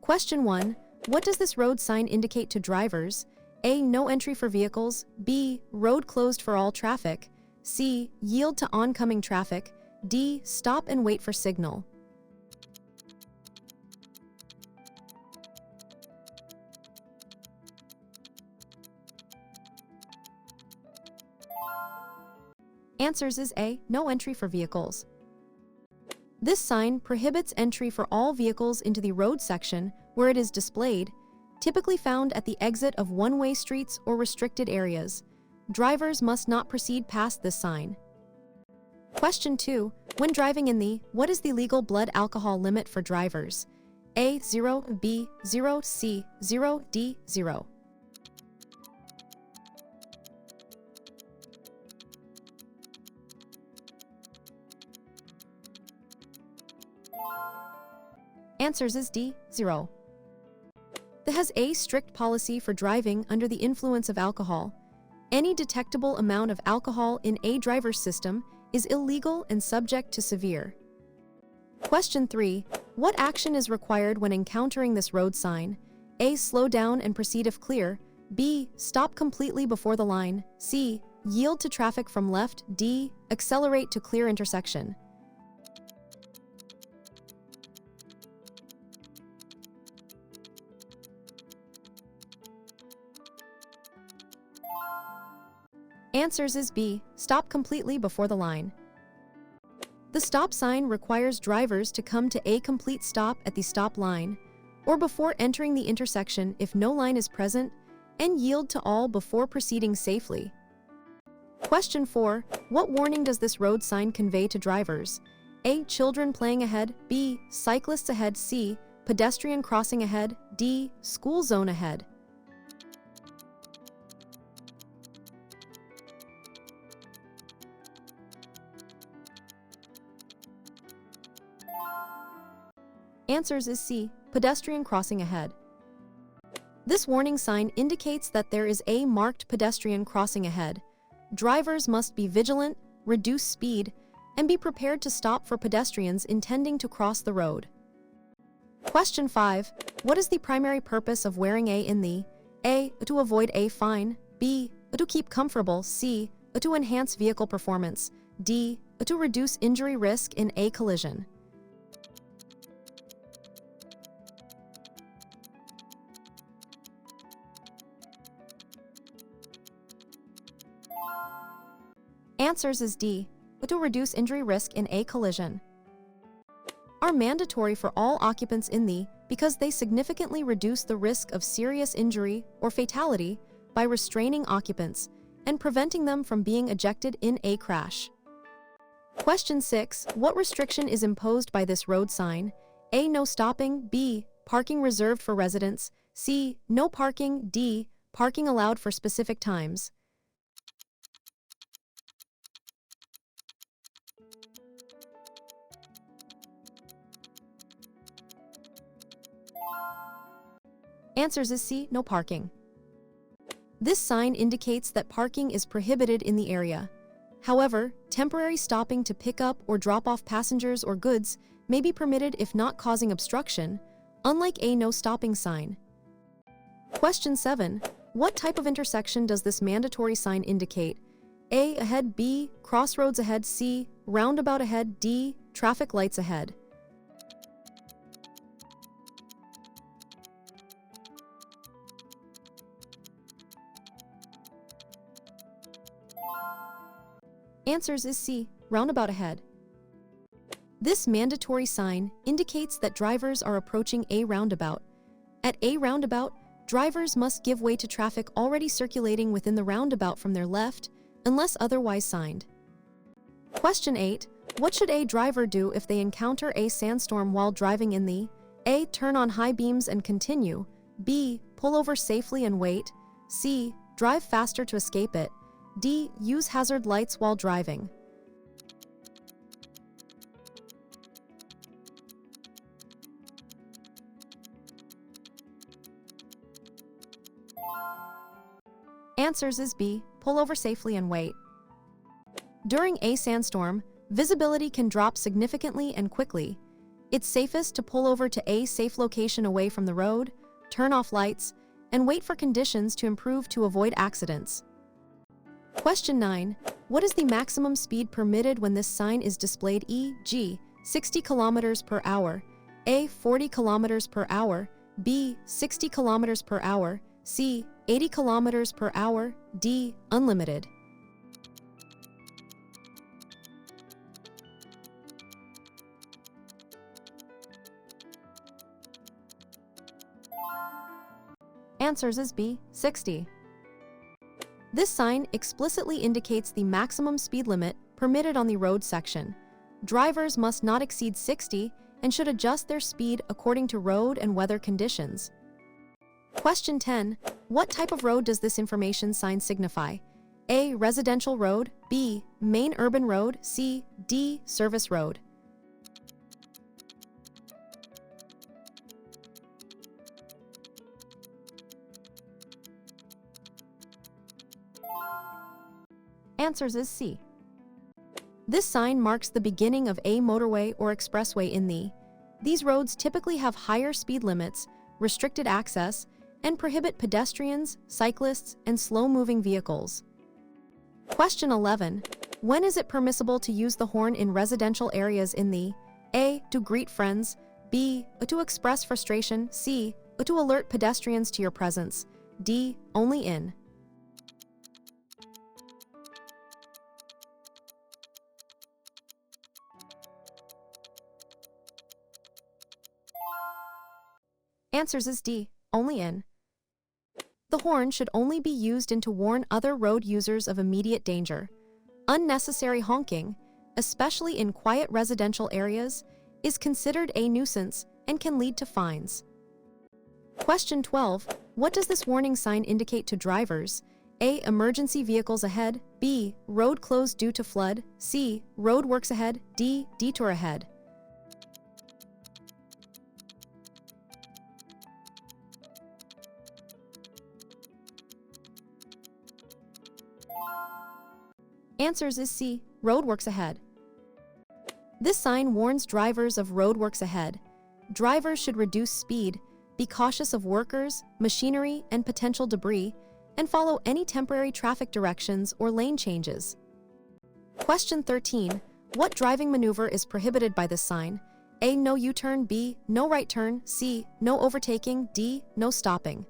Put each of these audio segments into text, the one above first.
Question 1. What does this road sign indicate to drivers? A. No entry for vehicles. B. Road closed for all traffic. C. Yield to oncoming traffic. D. Stop and wait for signal. Answers is A. No entry for vehicles. This sign prohibits entry for all vehicles into the road section where it is displayed, typically found at the exit of one-way streets or restricted areas. Drivers must not proceed past this sign. Question 2. When driving in the, what is the legal blood alcohol limit for drivers? A. 0, B. 0, C. 0, D. 0. Answers is D. 0. The has a strict policy for driving under the influence of alcohol. Any detectable amount of alcohol in a driver's system is illegal and subject to severe. Question 3. What action is required when encountering this road sign? A. Slow down and proceed if clear. B. Stop completely before the line. C. Yield to traffic from left. D. Accelerate to clear intersection. Answers is B. Stop completely before the line. The stop sign requires drivers to come to a complete stop at the stop line, or before entering the intersection if no line is present, and yield to all before proceeding safely. Question 4. What warning does this road sign convey to drivers? A. Children playing ahead. B. Cyclists ahead. C. Pedestrian crossing ahead. D. School zone ahead. Answers is C. Pedestrian crossing ahead. This warning sign indicates that there is a marked pedestrian crossing ahead. Drivers must be vigilant, reduce speed, and be prepared to stop for pedestrians intending to cross the road. Question 5. What is the primary purpose of wearing A in the A. To avoid a fine. B. To keep comfortable. C. To enhance vehicle performance. D. To reduce injury risk in a collision. Answers is D. To reduce injury risk in a collision. Are mandatory for all occupants in the because they significantly reduce the risk of serious injury or fatality by restraining occupants and preventing them from being ejected in a crash. Question 6. What restriction is imposed by this road sign? A. No stopping. B. Parking reserved for residents. C. No parking. D. Parking allowed for specific times. Answers is C. No parking. This sign indicates that parking is prohibited in the area. However, temporary stopping to pick up or drop off passengers or goods may be permitted if not causing obstruction, unlike a no stopping sign. Question 7. What type of intersection does this mandatory sign indicate? A. Ahead. B. Crossroads ahead. C. Roundabout ahead. D. Traffic lights ahead. Answers is C. Roundabout ahead. This mandatory sign indicates that drivers are approaching a roundabout. At a roundabout, drivers must give way to traffic already circulating within the roundabout from their left, unless otherwise signed. Question 8. What should a driver do if they encounter a sandstorm while driving in the A. Turn on high beams and continue. B. Pull over safely and wait. C. Drive faster to escape it. D. Use hazard lights while driving. Answers is B. Pull over safely and wait. During a sandstorm, visibility can drop significantly and quickly. It's safest to pull over to a safe location away from the road, turn off lights, and wait for conditions to improve to avoid accidents. Question 9. What is the maximum speed permitted when this sign is displayed, e.g., 60 km per hour, A. 40 km per hour, B. 60 km per hour, C. 80 km per hour, D. Unlimited? Answers is B. 60. This sign explicitly indicates the maximum speed limit permitted on the road section. Drivers must not exceed 60 and should adjust their speed according to road and weather conditions. Question 10. What type of road does this information sign signify? A. Residential road, B. Main urban road, C. D. Service road. Answers is C. This sign marks the beginning of a motorway or expressway in these roads typically have higher speed limits, restricted access, and prohibit pedestrians, cyclists, and slow-moving vehicles. Question 11. When is it permissible to use the horn in residential areas in A. To greet friends, B. To express frustration, C. To alert pedestrians to your presence, D. Only in? Answers is D. Only in. The horn should only be used to warn other road users of immediate danger. Unnecessary honking, especially in quiet residential areas, is considered a nuisance and can lead to fines. Question 12. What does this warning sign indicate to drivers? A. Emergency vehicles ahead, B. Road closed due to flood, C. Road works ahead, D. Detour ahead. Answers is C. Roadworks ahead. This sign warns drivers of roadworks ahead. Drivers should reduce speed, be cautious of workers, machinery, and potential debris, and follow any temporary traffic directions or lane changes. Question 13. What driving maneuver is prohibited by this sign? A. No U-turn, B. No right turn, C. No overtaking, D. No stopping.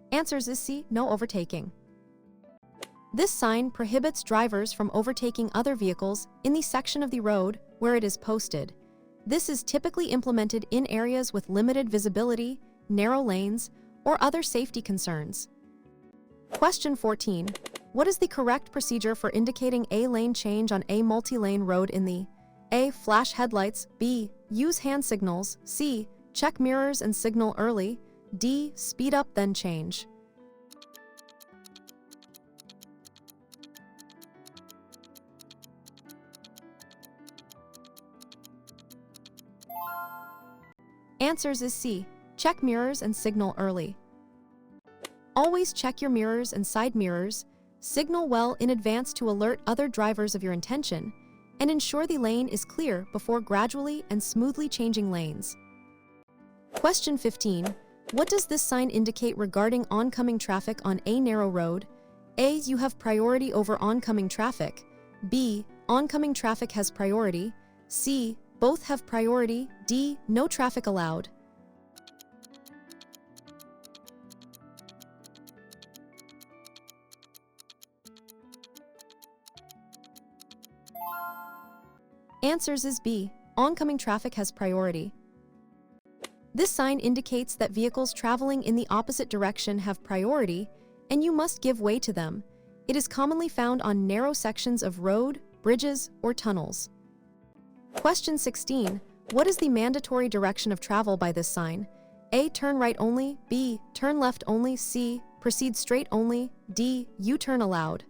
Answers is C. No overtaking. This sign prohibits drivers from overtaking other vehicles in the section of the road where it is posted. This is typically implemented in areas with limited visibility, narrow lanes, or other safety concerns. Question 14. What is the correct procedure for indicating a lane change on a multi-lane road in A. Flash headlights, B. Use hand signals, C. Check mirrors and signal early, D. Speed up then change. Answers is C. Check mirrors and signal early. Always check your mirrors and side mirrors, signal well in advance to alert other drivers of your intention, and ensure the lane is clear before gradually and smoothly changing lanes. Question 15. What does this sign indicate regarding oncoming traffic on a narrow road? A. You have priority over oncoming traffic. B. Oncoming traffic has priority. C. Both have priority. D. No traffic allowed. Answers is B. Oncoming traffic has priority. This sign indicates that vehicles traveling in the opposite direction have priority, and you must give way to them. It is commonly found on narrow sections of road, bridges, or tunnels. Question 16. What is the mandatory direction of travel by this sign? A. Turn right only, B. Turn left only, C. Proceed straight only, D. U-turn allowed.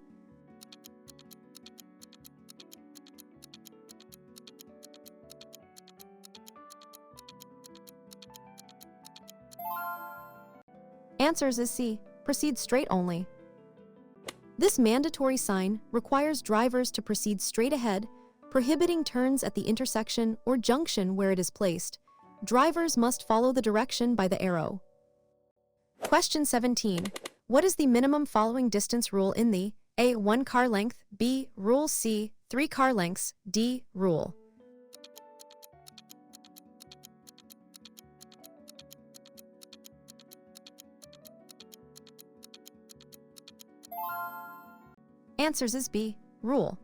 Answers is C. Proceed straight only. This mandatory sign requires drivers to proceed straight ahead, prohibiting turns at the intersection or junction where it is placed. Drivers must follow the direction by the arrow. Question 17. What is the minimum following distance rule in the A. 1 car length, B. Rule, C. 3 car lengths, D. Rule? Answers is B. Rule.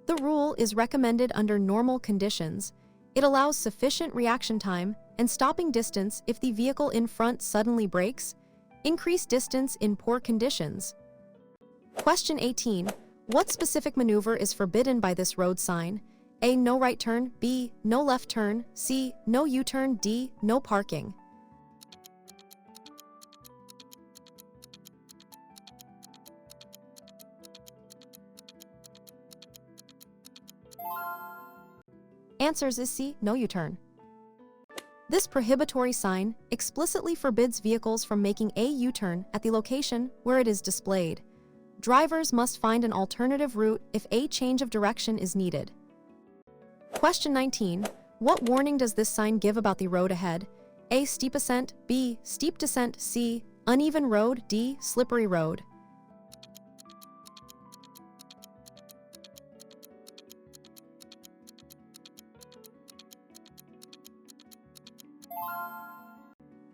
The rule is recommended under normal conditions. It allows sufficient reaction time and stopping distance if the vehicle in front suddenly brakes, increase distance in poor conditions. Question 18. What specific maneuver is forbidden by this road sign? A. No right turn, B. No left turn, C. No U-turn, D. No parking. Answers is C. No U-turn. This prohibitory sign explicitly forbids vehicles from making a U-turn at the location where it is displayed. Drivers must find an alternative route if a change of direction is needed. Question 19. What warning does this sign give about the road ahead? A. Steep ascent, B. Steep descent, C. Uneven road, D. Slippery road.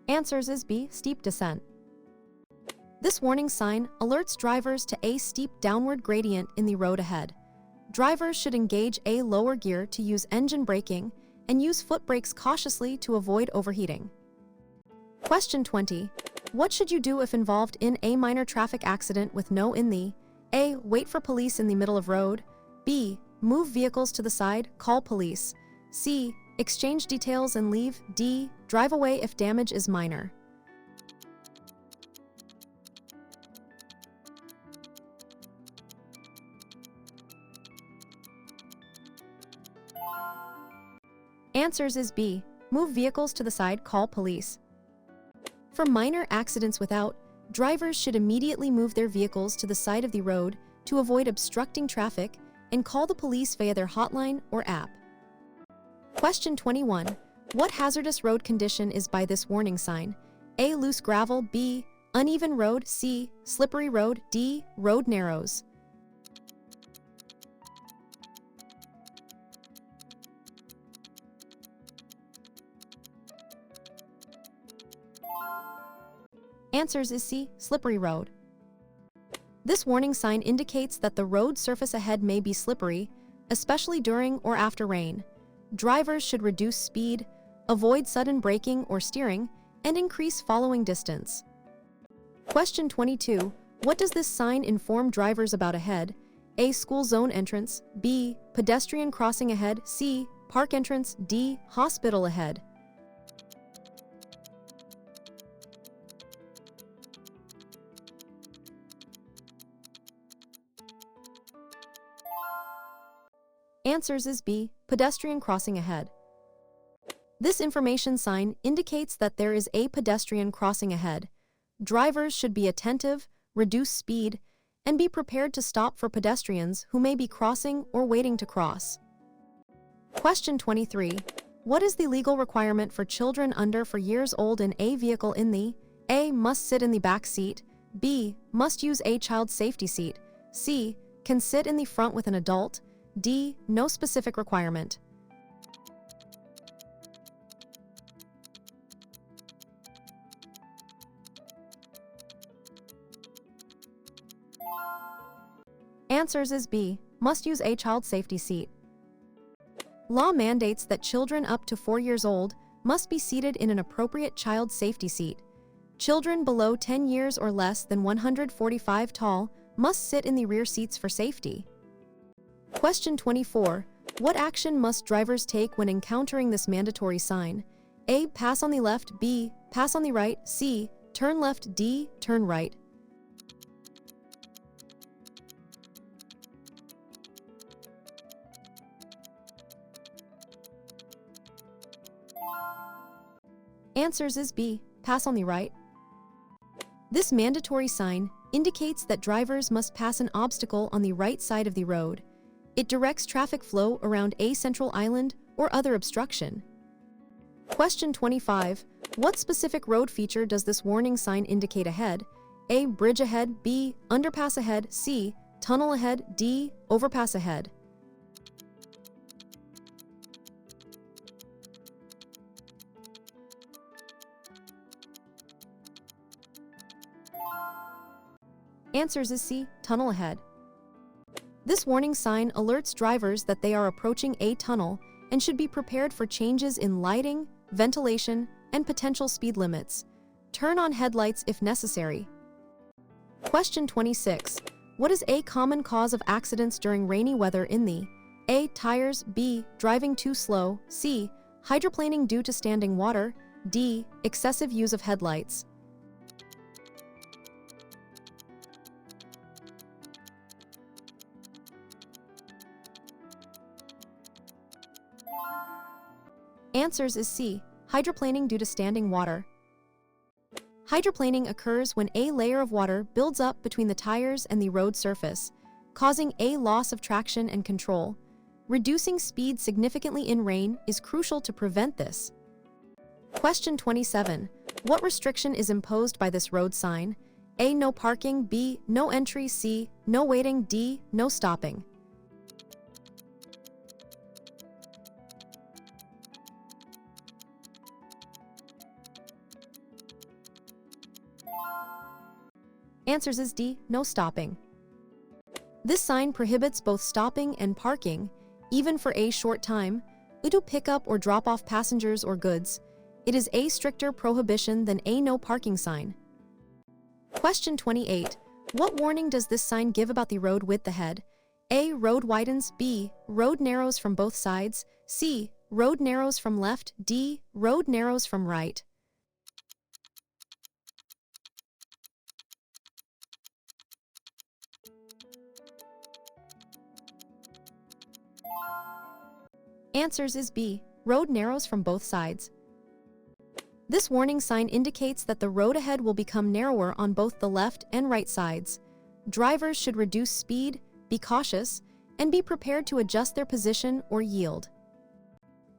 Answers is B. Steep descent. This warning sign alerts drivers to a steep downward gradient in the road ahead. Drivers should engage a lower gear to use engine braking and use foot brakes cautiously to avoid overheating. Question 20. What should you do if involved in a minor traffic accident with no in the A. Wait for police in the middle of road, B. Move vehicles to the side, call police, C. Exchange details and leave, D. Drive away if damage is minor. Answers is B. Move vehicles to the side, call police. For minor accidents without, drivers should immediately move their vehicles to the side of the road to avoid obstructing traffic and call the police via their hotline or app. Question 21. What hazardous road condition is by this warning sign? A. Loose gravel, B. Uneven road, C. Slippery road, D. Road narrows. Answers is C. Slippery road. This warning sign indicates that the road surface ahead may be slippery, especially during or after rain. Drivers should reduce speed, avoid sudden braking or steering, and increase following distance. Question 22. What does this sign inform drivers about ahead? A. School zone entrance, B. Pedestrian crossing ahead, C. Park entrance, D. Hospital ahead. Answers is B. Pedestrian crossing ahead. This information sign indicates that there is a pedestrian crossing ahead. Drivers should be attentive, reduce speed, and be prepared to stop for pedestrians who may be crossing or waiting to cross. Question 23. What is the legal requirement for children under 4 years old in a vehicle in the A. Must sit in the back seat, B. Must use a child safety seat, C. Can sit in the front with an adult, D. No specific requirement. Answers is B. Must use a child safety seat. Law mandates that children up to 4 years old must be seated in an appropriate child safety seat. Children below 10 years or less than 145 tall must sit in the rear seats for safety. Question 24. What action must drivers take when encountering this mandatory sign? A. Pass on the left, B. Pass on the right, C. Turn left, D. Turn right. Answers is B. Pass on the right. This mandatory sign indicates that drivers must pass an obstacle on the right side of the road. It directs traffic flow around a central island or other obstruction. Question 25. What specific road feature does this warning sign indicate ahead? A. Bridge ahead. B. Underpass ahead. C. Tunnel ahead. D. Overpass ahead. Answers is C. Tunnel ahead. This warning sign alerts drivers that they are approaching a tunnel and should be prepared for changes in lighting, ventilation, and potential speed limits. Turn on headlights if necessary. Question 26. What is a common cause of accidents during rainy weather in the A. Tires. B. Driving too slow. C. Hydroplaning due to standing water. D. Excessive use of headlights. Answers is C. Hydroplaning due to standing water. Hydroplaning occurs when a layer of water builds up between the tires and the road surface, causing a loss of traction and control. Reducing speed significantly in rain is crucial to prevent this. Question 27. What restriction is imposed by this road sign? A. No parking. B. No entry. C. No waiting. D. No stopping. Answers is D. No stopping. This sign prohibits both stopping and parking, even for a short time, to pick up or drop off passengers or goods. It is a stricter prohibition than a no parking sign. Question 28. What warning does this sign give about the road width ahead? A. Road widens. B. Road narrows from both sides. C. Road narrows from left. D. Road narrows from right. Answers is B. Road narrows from both sides. This warning sign indicates that the road ahead will become narrower on both the left and right sides. Drivers should reduce speed, be cautious, and be prepared to adjust their position or yield.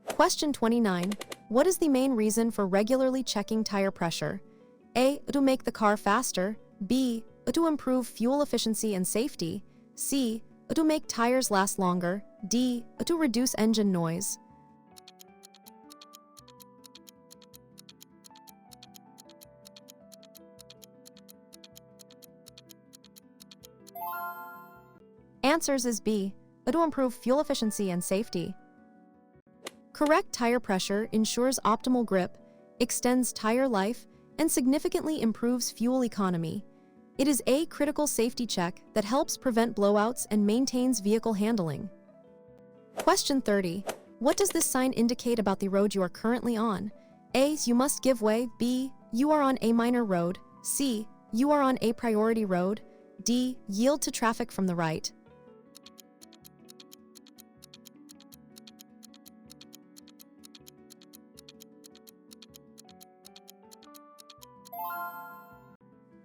Question 29. What is the main reason for regularly checking tire pressure? A. To make the car faster. B. To improve fuel efficiency and safety. C. To make tires last longer. D. To reduce engine noise. Answers is B. To improve fuel efficiency and safety. Correct tire pressure ensures optimal grip, extends tire life, and significantly improves fuel economy. It is a critical safety check that helps prevent blowouts and maintains vehicle handling. Question 30. What does this sign indicate about the road you are currently on? A. You must give way. B. You are on a minor road. C. You are on a priority road. D. Yield to traffic from the right.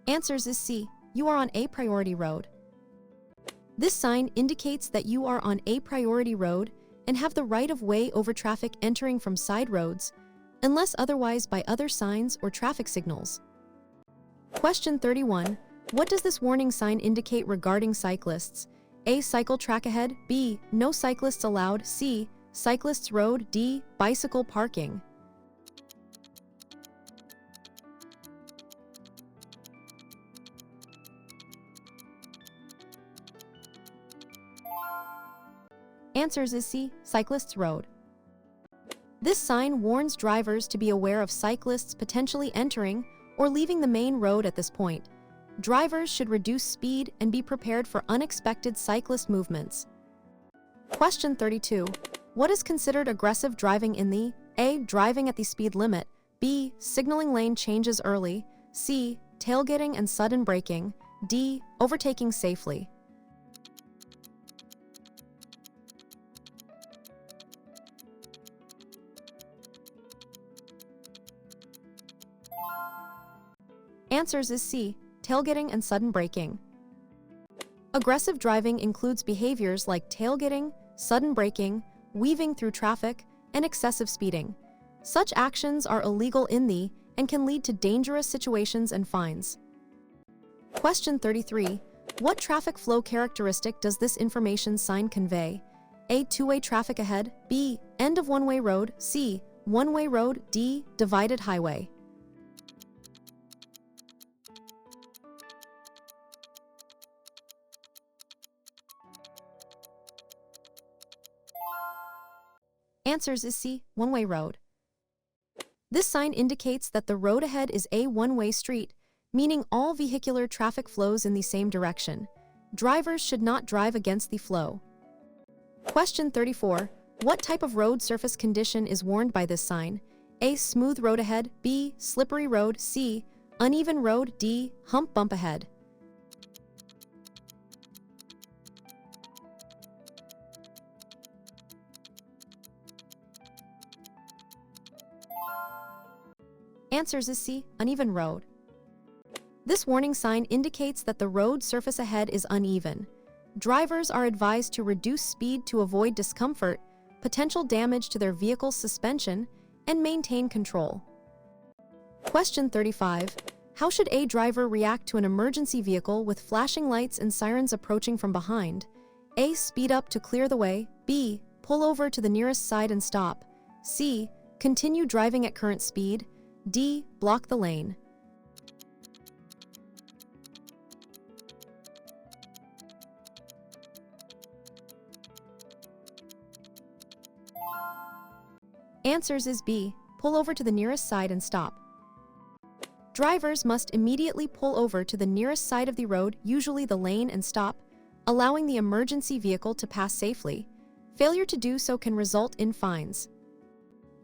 Answers is C. You are on a priority road. This sign indicates that you are on a priority road and have the right of way over traffic entering from side roads, unless otherwise by other signs or traffic signals. Question 31. What does this warning sign indicate regarding cyclists? A. Cycle track ahead. B. No cyclists allowed. C. Cyclists road. D. Bicycle parking. Answers is C. Cyclists road. This sign warns drivers to be aware of cyclists potentially entering or leaving the main road at this point. Drivers should reduce speed and be prepared for unexpected cyclist movements. Question 32. What is considered aggressive driving in the A. Driving at the speed limit. B. Signaling lane changes early. C. Tailgating and sudden braking. D. Overtaking safely. Answers is C. Tailgating and sudden braking. Aggressive driving includes behaviors like tailgating, sudden braking, weaving through traffic, and excessive speeding. Such actions are illegal in the and can lead to dangerous situations and fines. Question 33. What traffic flow characteristic does this information sign convey? A. Two-way traffic ahead. B. End of one-way road. C. One-way road. D. Divided highway. Answers is C. One-way road. This sign indicates that the road ahead is a one-way street, meaning all vehicular traffic flows in the same direction. Drivers should not drive against the flow. Question 34. What type of road surface condition is warned by this sign? A. Smooth road ahead. B. Slippery road. C. Uneven road. D. Hump bump ahead. Answers is C. Uneven road. This warning sign indicates that the road surface ahead is uneven. Drivers are advised to reduce speed to avoid discomfort, potential damage to their vehicle's suspension, and maintain control. Question 35. How should a driver react to an emergency vehicle with flashing lights and sirens approaching from behind? A. Speed up to clear the way. B. Pull over to the nearest side and stop. C. Continue driving at current speed. D. Block the lane. Answers is B. Pull over to the nearest side and stop. Drivers must immediately pull over to the nearest side of the road, usually the lane, and stop, allowing the emergency vehicle to pass safely. Failure to do so can result in fines.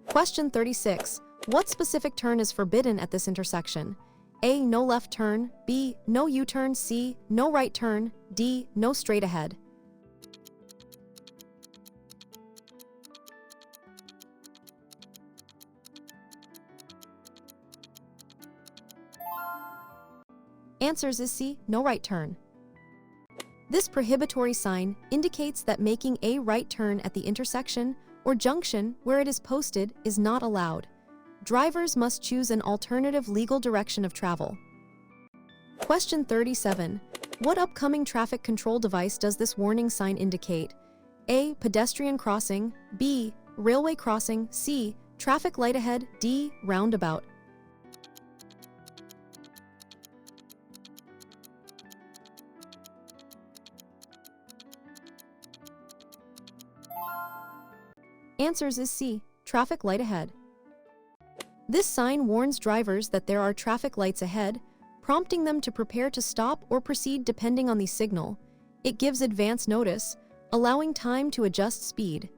Question 36. What specific turn is forbidden at this intersection? A. No left turn. B. No U-turn. C. No right turn. D. No straight ahead. Answers is C. No right turn. This prohibitory sign indicates that making a right turn at the intersection or junction where it is posted is not allowed. Drivers must choose an alternative legal direction of travel. Question 37. What upcoming traffic control device does this warning sign indicate? A. Pedestrian crossing. B. Railway crossing. C. Traffic light ahead. D. Roundabout. Answers is C. Traffic light ahead. This sign warns drivers that there are traffic lights ahead, prompting them to prepare to stop or proceed depending on the signal. It gives advance notice, allowing time to adjust speed.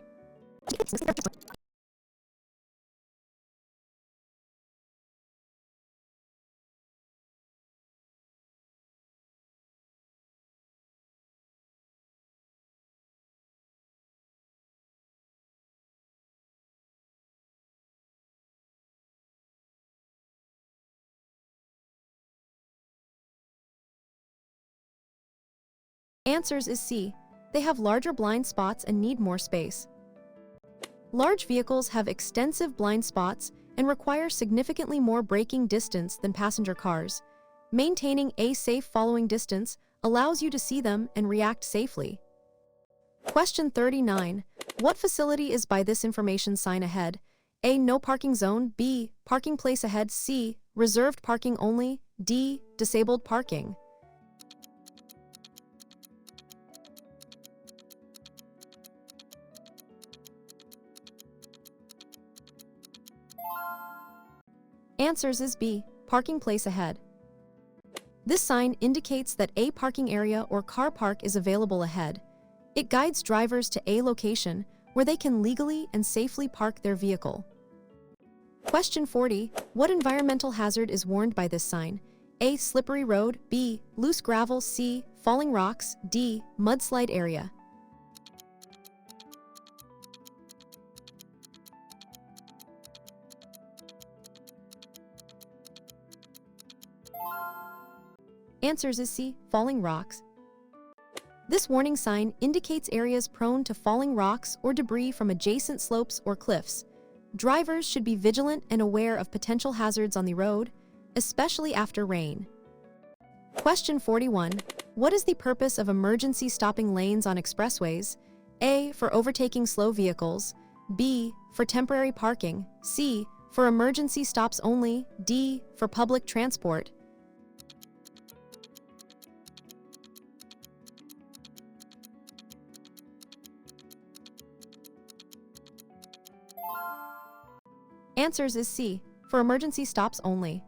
Answers is C. They have larger blind spots and need more space. Large vehicles have extensive blind spots and require significantly more braking distance than passenger cars. Maintaining a safe following distance allows you to see them and react safely. Question 39. What facility is by this information sign ahead? A. No parking zone. B. Parking place ahead. C. Reserved parking only. D. Disabled parking. Answers is B. Parking place ahead. This sign indicates that a parking area or car park is available ahead. It guides drivers to a location where they can legally and safely park their vehicle. Question 40. What environmental hazard is warned by this sign? A. Slippery road. B. Loose gravel. C. Falling rocks. D. Mudslide area. Answers is C, falling rocks. This warning sign indicates areas prone to falling rocks or debris from adjacent slopes or cliffs. Drivers should be vigilant and aware of potential hazards on the road, especially after rain. Question 41. What is the purpose of emergency stopping lanes on expressways? A, for overtaking slow vehicles. B, for temporary parking. C, for emergency stops only. D, for public transport. Answers is C, for emergency stops only.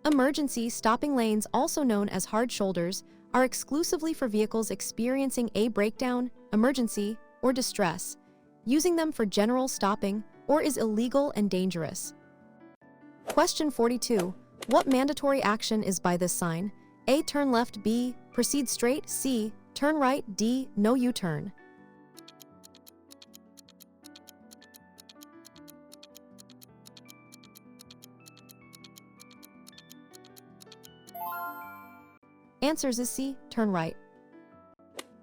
Emergency stopping lanes, also known as hard shoulders, are exclusively for vehicles experiencing a breakdown, emergency, or distress. Using them for general stopping or is illegal and dangerous. Question 42. What mandatory action is by this sign? A, turn left. B, proceed straight. C, turn right. D, no U-turn. Answers is C, turn right.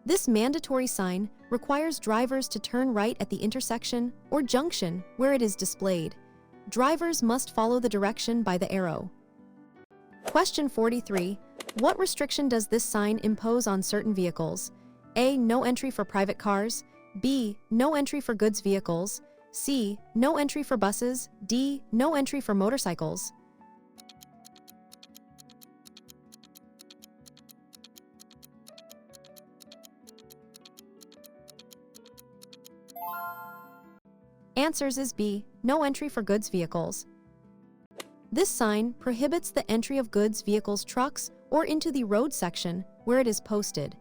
This mandatory sign requires drivers to turn right at the intersection or junction where it is displayed. Drivers must follow the direction by the arrow. Question 43. What restriction does this sign impose on certain vehicles? A, no entry for private cars. B, no entry for goods vehicles. C, no entry for buses. D, no entry for motorcycles. Answers is B, no entry for goods vehicles. This sign prohibits the entry of goods vehicles, trucks, or into the road section where it is posted.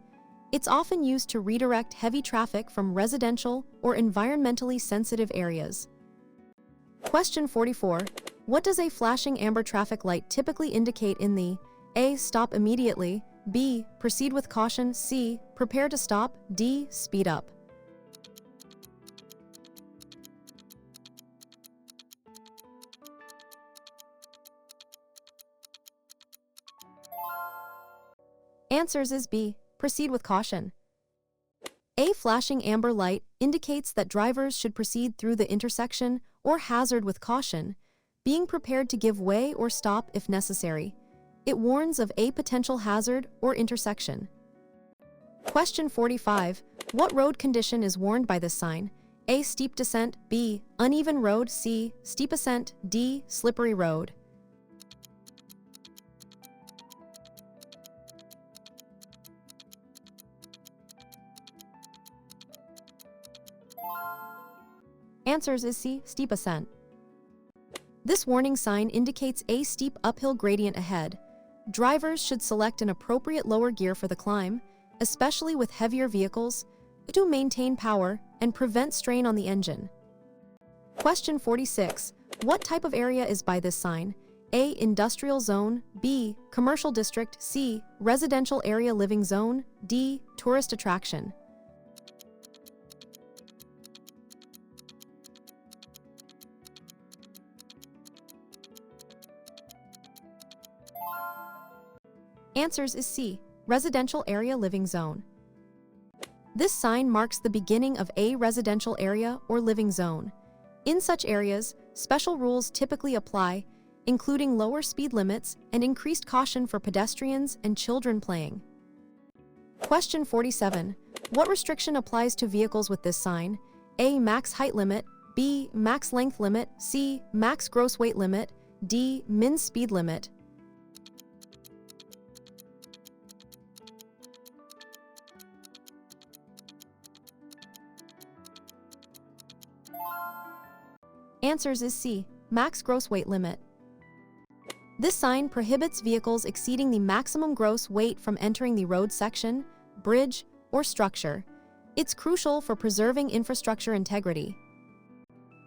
It's often used to redirect heavy traffic from residential or environmentally sensitive areas. Question 44. What does a flashing amber traffic light typically indicate in the A, stop immediately. B, proceed with caution. C, prepare to stop. D, speed up. Answers is B, proceed with caution. A flashing amber light indicates that drivers should proceed through the intersection or hazard with caution, being prepared to give way or stop if necessary. It warns of a potential hazard or intersection. Question 45. What road condition is warned by this sign? A, steep descent. B, uneven road. C, steep ascent. D, slippery road. Answers is C, steep ascent. This warning sign indicates a steep uphill gradient ahead. Drivers should select an appropriate lower gear for the climb, especially with heavier vehicles, to maintain power and prevent strain on the engine. Question 46. What type of area is by this sign? A, industrial zone. B, commercial district. C, residential area living zone. D, tourist attraction. Answers is C, residential area living zone. This sign marks the beginning of a residential area or living zone. In such areas, special rules typically apply, including lower speed limits and increased caution for pedestrians and children playing. Question 47. What restriction applies to vehicles with this sign? A, max height limit. B, max length limit. C, max gross weight limit. D, min speed limit. Answers is C, max gross weight limit. This sign prohibits vehicles exceeding the maximum gross weight from entering the road section, bridge, or structure. It's crucial for preserving infrastructure integrity.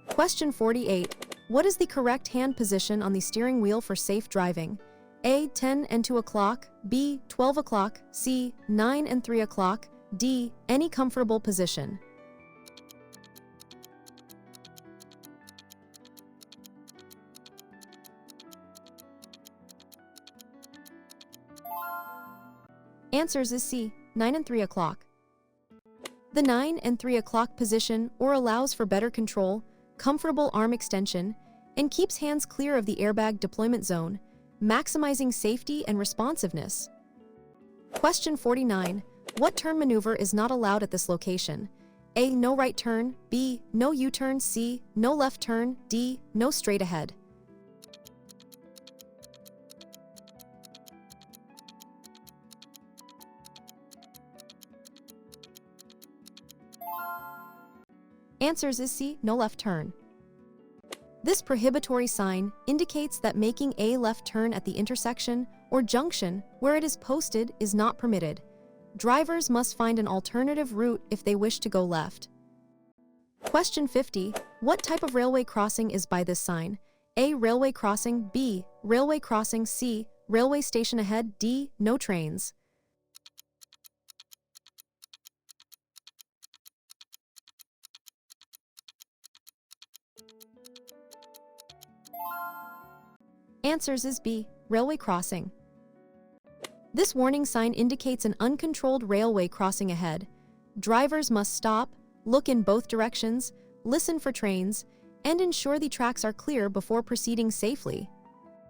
Question 48. What is the correct hand position on the steering wheel for safe driving? A, 10 and 2 o'clock. B, 12 o'clock. C, 9 and 3 o'clock. D, any comfortable position. Answers is C, 9 and 3 o'clock. The 9 and 3 o'clock position or allows for better control, comfortable arm extension, and keeps hands clear of the airbag deployment zone, maximizing safety and responsiveness. Question 49. What turn maneuver is not allowed at this location? A. No right turn. B. No U-turn. C. No left turn. D. No straight ahead. Answers is C. No left turn. This prohibitory sign indicates that making a left turn at the intersection or junction where it is posted is not permitted. Drivers must find an alternative route if they wish to go left. Question 50. What type of railway crossing is by this sign? A. Railway crossing. B. Railway crossing. C. Railway station ahead. D. No trains. Answers is B. Railway crossing. This warning sign indicates an uncontrolled railway crossing ahead. Drivers must stop, look in both directions, listen for trains, and ensure the tracks are clear before proceeding safely.